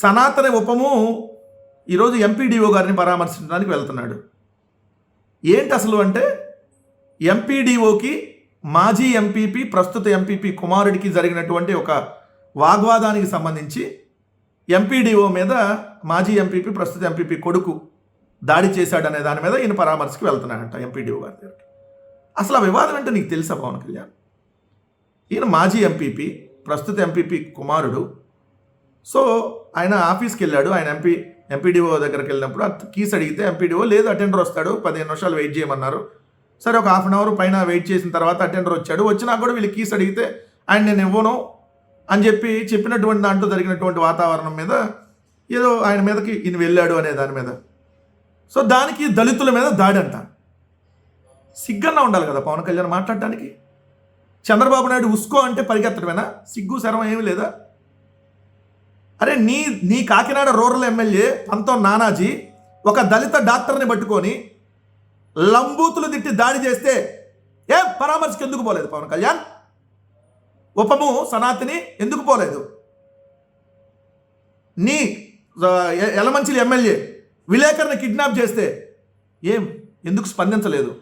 సనాతన ఉపము ఈరోజు ఎంపీడీఓ గారిని పరామర్శించడానికి వెళ్తున్నాడు. ఏంటి అసలు అంటే, ఎంపీడీఓకి మాజీ ఎంపీపీ ప్రస్తుత ఎంపీపీ కుమారుడికి జరిగినటువంటి ఒక వాగ్వాదానికి సంబంధించి ఎంపీడీఓ మీద మాజీ ఎంపీపీ ప్రస్తుత ఎంపీపీ కొడుకు దాడి చేశాడనే దాని మీద ఈయన పరామర్శకి వెళ్తున్నాడంట ఎంపీడీఓ గారి దగ్గరికి. అసలు ఆ వివాదం ఏంటో నీకు తెలుసా పవన్ కళ్యాణ్? ఈయన మాజీ ఎంపీపీ ప్రస్తుత ఎంపీపీ కుమారుడు. సో ఆయన ఆఫీస్కి వెళ్ళాడు. ఆయన ఎంపీడీఓ దగ్గరికి వెళ్ళినప్పుడు కీస్ అడిగితే ఎంపీడీఓ లేదు, అటెండర్ వస్తాడు, 15 నిమిషాలు వెయిట్ చేయమన్నారు. సరే, ఒక హాఫ్ అన్ అవర్ పైన వెయిట్ చేసిన తర్వాత అటెండర్ వచ్చాడు. వచ్చినా కూడా వీళ్ళు కీస్ అడిగితే ఆయన నేను ఇవ్వను అని చెప్పినటువంటి దాంట్లో జరిగినటువంటి వాతావరణం మీద ఏదో ఆయన మీదకి ఈయన వెళ్ళాడు అనే దాని మీద. సో దానికి దళితుల మీద దాడి అంట. సిగ్గన్నా ఉండాలి కదా పవన్ కళ్యాణ్ మాట్లాడటానికి. చంద్రబాబు నాయుడు ఉస్కో అంటే పరిగెత్తడమేనా? సిగ్గు శరం ఏమీ లేదా? అరే నీ కాకినాడ రూరల్ ఎమ్మెల్యే పంతం నానాజీ ఒక దళిత డాక్టర్ని పట్టుకొని లంబూతులు తిట్టి దాడి చేస్తే పరామర్శకు ఎందుకు పోలేదు పవన్ కళ్యాణ్? ఉపము సనాతిని ఎందుకు పోలేదు? నీ యలమంచిలి ఎమ్మెల్యే విలేకరుని కిడ్నాప్ చేస్తే ఎందుకు స్పందించలేదు?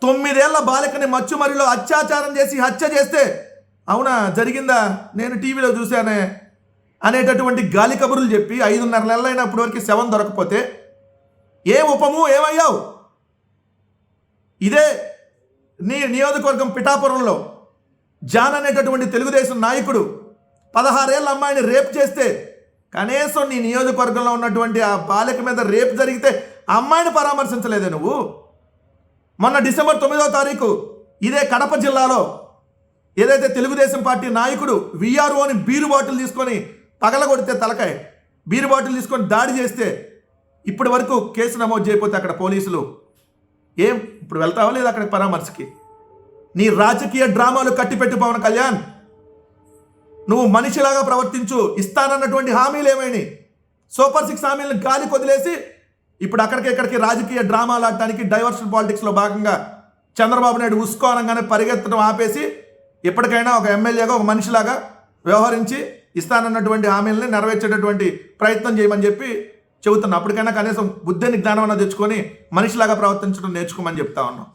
9 ఏళ్ల బాలికని మచ్చుమరిలో అత్యాచారం చేసి హత్య చేస్తే అవునా జరిగిందా నేను టీవీలో చూశానే అనేటటువంటి గాలి కబుర్లు చెప్పి 5.5 నెలలైనప్పటి వరకు శవం దొరకపోతే ఉపము ఏమయ్యావు? ఇదే నీ నియోజకవర్గం పిఠాపురంలో జాన్ అనేటటువంటి తెలుగుదేశం నాయకుడు 16 ఏళ్ళ అమ్మాయిని రేప్ చేస్తే కనీసం నీ నియోజకవర్గంలో ఉన్నటువంటి ఆ బాలిక మీద రేప్ జరిగితే అమ్మాయిని పరామర్శించలేదే నువ్వు? మొన్న డిసెంబర్ 9వ తారీఖు ఇదే కడప జిల్లాలో ఏదైతే తెలుగుదేశం పార్టీ నాయకుడు విఆర్ఓని బీరు బాటిల్ తీసుకొని పగలగొడితే తలకాయ బీరు బాటిల్ తీసుకొని దాడి చేస్తే ఇప్పటి వరకు కేసు నమోదు చేయకపోతే అక్కడ పోలీసులు ఇప్పుడు వెళ్తావా లేదా అక్కడికి పరామర్శకి? నీ రాజకీయ డ్రామాలు కట్టిపెట్టు పవన్ కళ్యాణ్. నువ్వు మనిషిలాగా ప్రవర్తించు. ఇస్తానన్నటువంటి హామీలు ఏమైనాయి? సూపర్ 6 హామీలను గాలి కొదిలేసి ఇప్పుడు ఇక్కడికి రాజకీయ డ్రామాలు ఆడటానికి డైవర్షన్ పాలిటిక్స్లో భాగంగా చంద్రబాబు నాయుడు ఉస్కో అనగానే పరిగెత్తడం ఆపేసి ఎప్పటికైనా ఒక ఎమ్మెల్యేగా ఒక మనిషిలాగా వ్యవహరించి ఇస్తానన్నటువంటి హామీలని నెరవేర్చేటటువంటి ప్రయత్నం చేయమని చెప్పి చెబుతున్నా. అప్పటికైనా కనీసం బుద్ధిని జ్ఞానం తెచ్చుకొని మనిషిలాగా ప్రవర్తించడం నేర్చుకోమని చెప్తా ఉన్నాం.